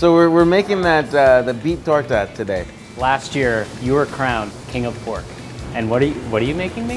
So we're making that the beet torta today. Last year, you were crowned king of pork. And what are you making me?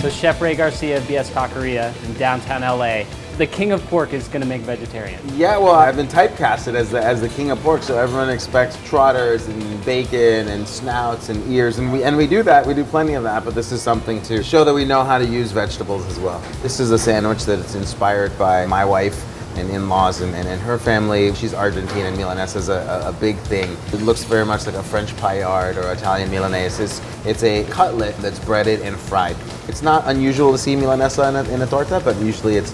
So Chef Ray Garcia of Bs Taqueria in downtown LA, the king of pork is gonna make vegetarian. Yeah, well, I've been typecasted as the king of pork, so everyone expects trotters and bacon and snouts and ears, and we do that. We do plenty of that, but this is something to show that we know how to use vegetables as well. This is a sandwich that it's inspired by my wife and in-laws and her family. She's Argentine, and Milanese is a big thing. It looks very much like a French paillard or Italian Milanese. It's a cutlet that's breaded and fried. It's not unusual to see Milanesa in a torta, but usually it's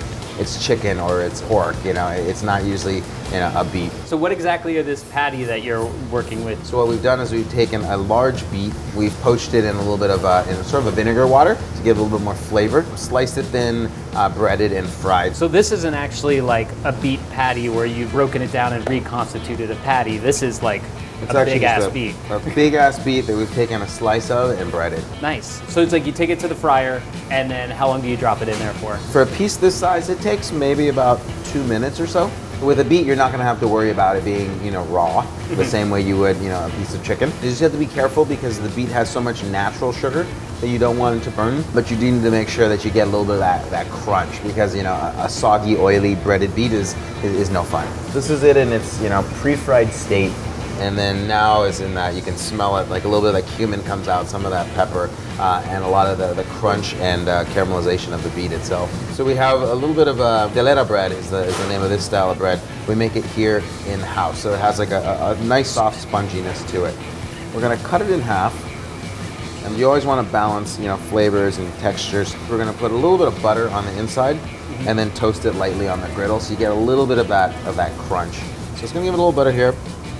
chicken or it's pork, you know. It's not usually a beet. So what exactly is this patty that you're working with? So what we've done is we've taken a large beet, we've poached it in a little bit of in sort of a vinegar water to give it a little bit more flavor. Sliced it thin, breaded and fried. So this isn't actually like a beet patty where you've broken it down and reconstituted a patty. This is like a big-ass beet. A big-ass beet that we've taken a slice of and breaded. Nice. So it's like you take it to the fryer, and then how long do you drop it in there for? For a piece this size, it takes maybe about 2 minutes or so. With a beet, you're not going to have to worry about it being, raw, the same way you would, a piece of chicken. You just have to be careful because the beet has so much natural sugar that you don't want it to burn, but you do need to make sure that you get a little bit of that crunch because, a soggy, oily, breaded beet is no fun. This is it in its, pre-fried state. And then now is in that you can smell it, like a little bit of that cumin comes out, some of that pepper, and a lot of the crunch and caramelization of the beet itself. So we have a little bit of telera bread is the name of this style of bread. We make it here in-house, so it has like a nice soft sponginess to it. We're gonna cut it in half, and you always wanna balance, flavors and textures. We're gonna put a little bit of butter on the inside, and then toast it lightly on the griddle, so you get a little bit of that crunch. So it's gonna give it a little butter here.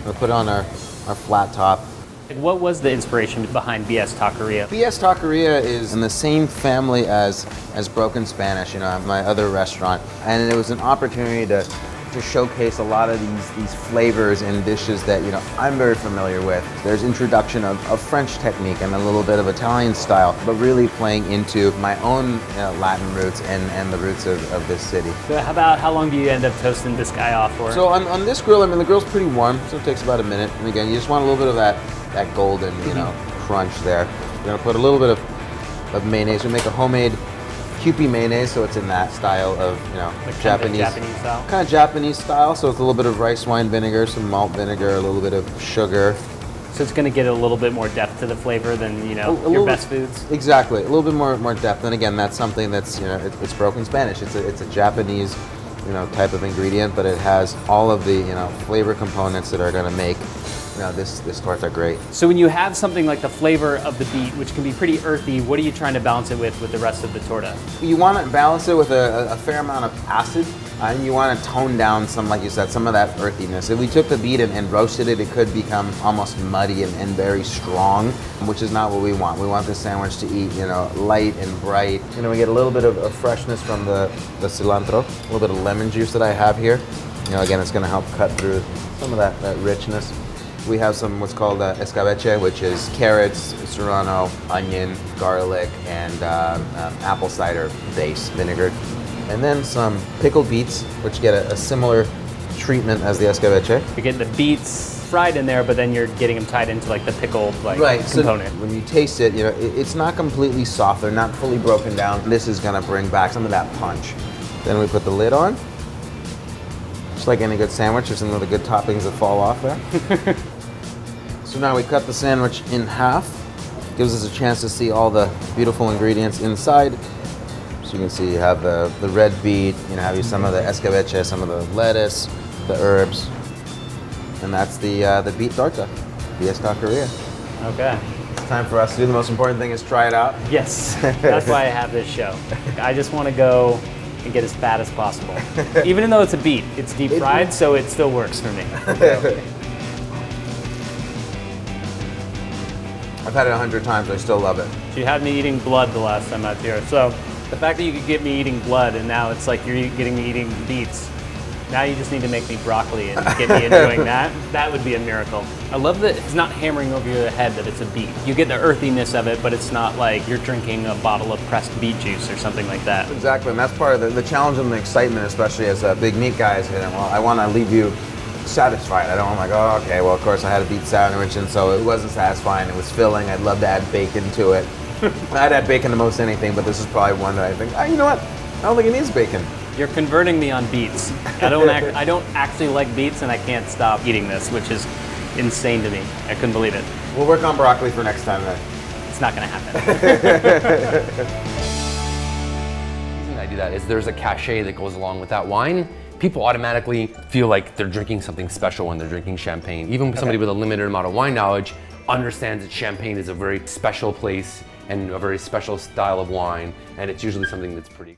We'll put it on our flat top. What was the inspiration behind Bs Taqueria? Bs Taqueria is in the same family as Broken Spanish, my other restaurant. And it was an opportunity to showcase a lot of these flavors and dishes that, I'm very familiar with. There's introduction of French technique and a little bit of Italian style, but really playing into my own Latin roots and the roots of this city. So how long do you end up toasting this guy off for? So on this grill, the grill's pretty warm, so it takes about a minute. And again, you just want a little bit of that golden, crunch there. We're gonna put a little bit of mayonnaise. We make a homemade kewpie mayonnaise, so it's in that style of, like Japanese style? Kind of Japanese style, so it's a little bit of rice wine vinegar, some malt vinegar, a little bit of sugar. So it's going to get a little bit more depth to the flavor than, your best foods? Exactly, a little bit more depth. And again, that's something that's, it's Broken Spanish. It's a Japanese, type of ingredient, but it has all of the, flavor components that are going to make this torta great. So when you have something like the flavor of the beet, which can be pretty earthy, what are you trying to balance it with the rest of the torta? You want to balance it with a fair amount of acid, and you want to tone down some, like you said, some of that earthiness. If we took the beet and roasted it, it could become almost muddy and very strong, which is not what we want. We want this sandwich to eat, light and bright. We get a little bit of freshness from the cilantro, a little bit of lemon juice that I have here. Again, it's going to help cut through some of that richness. We have some what's called escabeche, which is carrots, serrano, onion, garlic, and apple cider base vinegar. And then some pickled beets, which get a similar treatment as the escabeche. You're getting the beets fried in there, but then you're getting them tied into like the pickled right, component. So when you taste it, it's not completely soft. They're not fully broken down. This is going to bring back some of that punch. Then we put the lid on. Just like any good sandwich, there's some of the good toppings that fall off there. So now we cut the sandwich in half. Gives us a chance to see all the beautiful ingredients inside. So you can see you have the red beet, have some of the escabeche, some of the lettuce, the herbs. And that's the beet torta, Bs Taqueria. Okay. It's time for us to do the most important thing is try it out. Yes, that's why I have this show. I just want to go and get as fat as possible. Even though it's a beet, it's deep fried, so it still works for me. I've had it 100 times, I still love it. You had me eating blood the last time I was here, so the fact that you could get me eating blood and now it's like you're getting me eating beets, Now you just need to make me broccoli and get me enjoying that. That would be a miracle. I love that it's not hammering over your head that it's a beet. You get the earthiness of it, but it's not like you're drinking a bottle of pressed beet juice or something like that. Exactly, and that's part of the challenge and the excitement, especially as big meat guys. Well, I want to leave you satisfied. I don't want like, oh, okay, well, of course I had a beet sandwich, and so it wasn't satisfying. It was filling. I'd love to add bacon to it. I'd add bacon to most anything, but this is probably one that I think, you know what? I don't think it needs bacon. You're converting me on beets. I don't actually like beets, and I can't stop eating this, which is insane to me. I couldn't believe it. We'll work on broccoli for next time then. It's not gonna happen. The reason I do that is there's a cachet that goes along with that wine. People automatically feel like they're drinking something special when they're drinking champagne. Even somebody with a limited amount of wine knowledge understands that champagne is a very special place and a very special style of wine, and it's usually something that's pretty